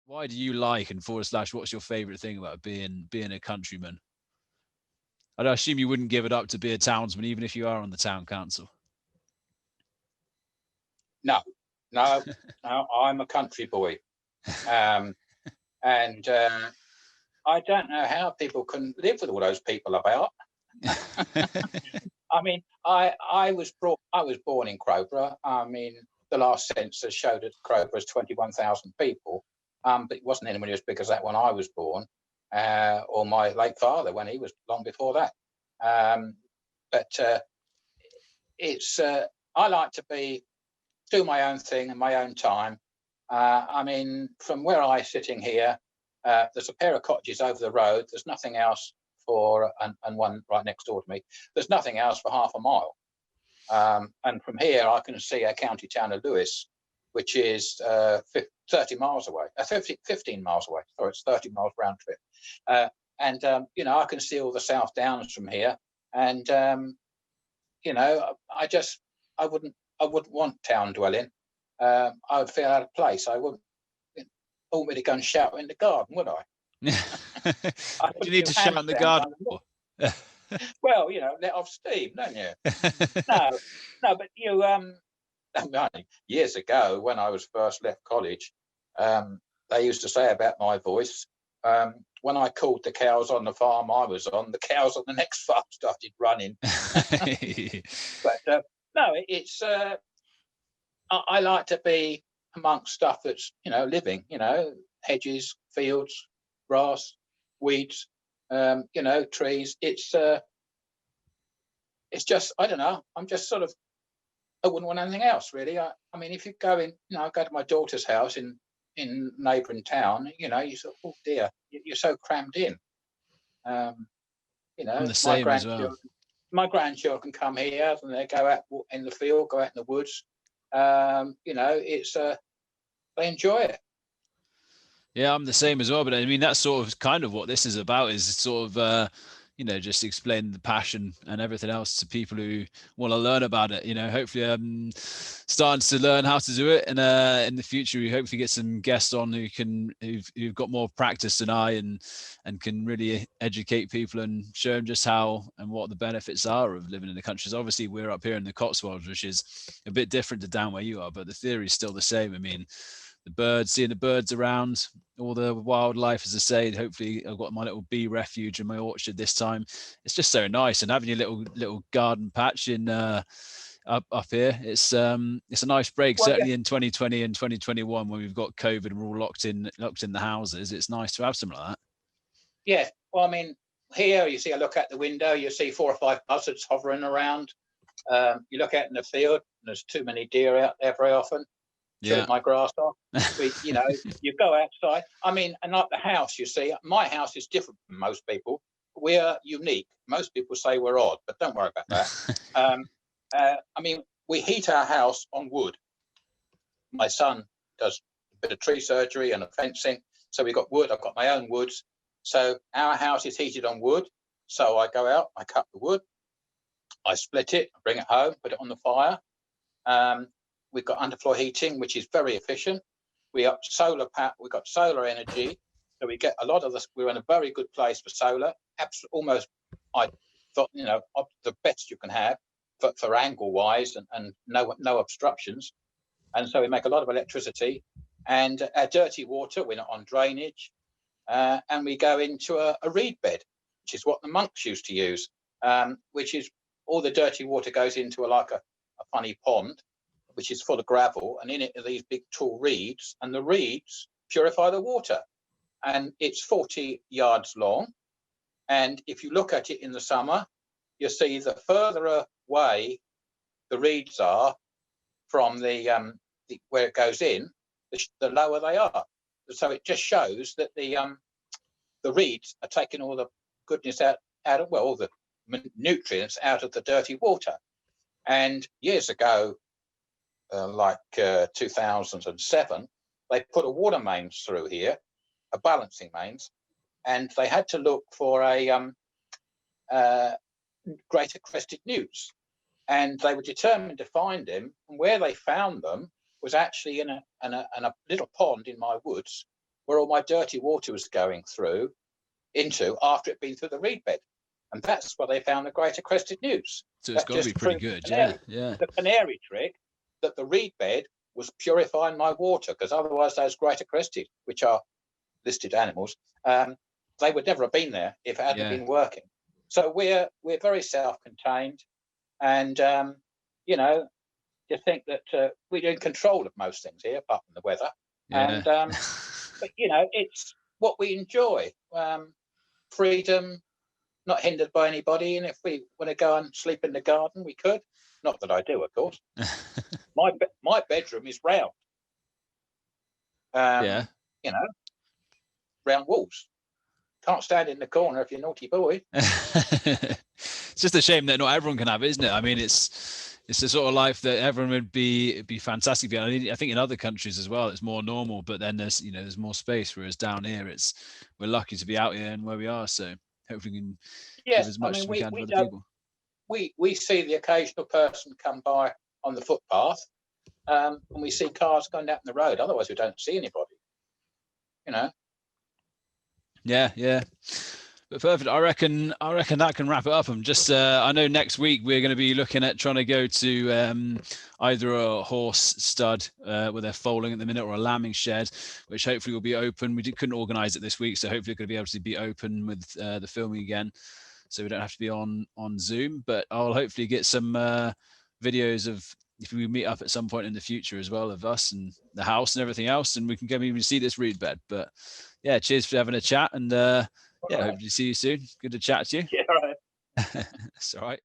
Why do you like and forward slash what's your favourite thing about being a countryman? I'd assume you wouldn't give it up to be a townsman, even if you are on the town council. No, no, no. I'm a country boy, um, and I don't know how people can live with all those people about. I mean, I was born in Crowborough. I mean, the last census showed that Crowborough was 21,000 people, but it wasn't anywhere as big as that when I was born, or my late father when he was long before that. But it's I like to do my own thing in my own time. I mean, from where I'm sitting here, there's a pair of cottages over the road. There's nothing else and one right next door to me. There's nothing else for half a mile. And from here, I can see our county town of Lewis, which is 30 miles away, 15 miles away. Sorry, it's 30 miles round trip. And I can see all the South Downs from here. And, I wouldn't want town dwelling. I would feel out of place. I wouldn't want me to go and shout in the garden, would I? What do you need to shout in the garden for? Well, let off steam, don't you? No, but years ago when I was first left college, they used to say about my voice, when I called the cows on the farm I was on, the cows on the next farm started running. But no, it's I like to be amongst stuff that's living, hedges, fields, grass, weeds, trees. It's just, I don't know. I'm just sort of, I wouldn't want anything else really. I mean, if you go in, I go to my daughter's house in neighbouring town, you sort of, oh dear, you're so crammed in. I'm the same as well. My grandchildren come here and they go out in the field, go out in the woods. It's they enjoy it. Yeah, I'm the same as well. But I mean, that's sort of kind of what this is about, is sort of, just explain the passion and everything else to people who want to learn about it. Hopefully starting to learn how to do it. And in the future, we hopefully get some guests on who've got more practice than I and can really educate people and show them just how and what the benefits are of living in the country. So obviously, we're up here in the Cotswolds, which is a bit different to down where you are, but the theory is still the same. I mean, seeing the birds around, all the wildlife, as I say. Hopefully I've got my little bee refuge in my orchard this time. It's just so nice, and having your little garden patch in up here, it's a nice break. Well, certainly in 2020 and 2021, when we've got COVID and we're all locked in the houses, it's nice to have something like that. Yeah, well, I mean, here you see, I look out the window, you see 4 or 5 buzzards hovering around. You look out in the field, and there's too many deer out there very often. Chewing my grass off. You go outside. I mean, and like the house, you see, my house is different from most people. We're unique. Most people say we're odd, but don't worry about that. I mean, we heat our house on wood. My son does a bit of tree surgery and fencing, so we've got wood. I've got my own woods. So our house is heated on wood. So I go out, I cut the wood, I split it, I bring it home, put it on the fire. We've got underfloor heating, which is very efficient. We've got solar energy, so we get a lot of this. We're in a very good place for solar. Almost, I thought, the best you can have for angle wise and no obstructions. And so we make a lot of electricity. And our dirty water, we're not on drainage, and we go into a reed bed, which is what the monks used to use. Which is all the dirty water goes into a funny pond, which is full of gravel, and in it are these big tall reeds, and the reeds purify the water. And it's 40 yards long. And if you look at it in the summer, you see the further away the reeds are from the where it goes in, the lower they are. So it just shows that the reeds are taking all the goodness out of, well, all the nutrients out of the dirty water. And years ago, 2007, they put a water mains through here, a balancing mains, and they had to look for a greater crested newts, and they were determined to find him. And where they found them was actually in a little pond in my woods, where all my dirty water was going through into after it'd been through the reed bed. And that's where they found the greater crested newts. So it's got to be pretty good. The canary trick, that the reed bed was purifying my water, because otherwise those greater crested, which are listed animals, they would never have been there if it hadn't been working. So we're very self-contained, and you know, you think that we're in control of most things here, apart from the weather. And but you know, it's what we enjoy. Freedom, not hindered by anybody. And if we want to go and sleep in the garden, we could. Not that I do, of course. My bedroom is round. You know, round walls. Can't stand in the corner if you're a naughty boy. It's just a shame that not everyone can have it, isn't it? I mean, it's the sort of life that everyone would be fantastic. I think in other countries as well, it's more normal, but then there's more space. Whereas down here, we're lucky to be out here and where we are. So hopefully we can give as much as we can to other people. We see the occasional person come by on the footpath, and we see cars going down the road. Otherwise, we don't see anybody. You know. Yeah. But perfect. I reckon that can wrap it up. I'm just I know next week we're going to be looking at trying to go to either a horse stud where they're foaling at the minute, or a lambing shed, which hopefully will be open. We couldn't organise it this week, so hopefully we're going to be able to be open with the filming again, so we don't have to be on Zoom. But I'll hopefully get some videos of, if we meet up at some point in the future as well, of us and the house and everything else, and we can come even see this reed bed. But yeah, cheers for having a chat, and hope to see you soon. Good to chat to you. Yeah, all right. It's all right.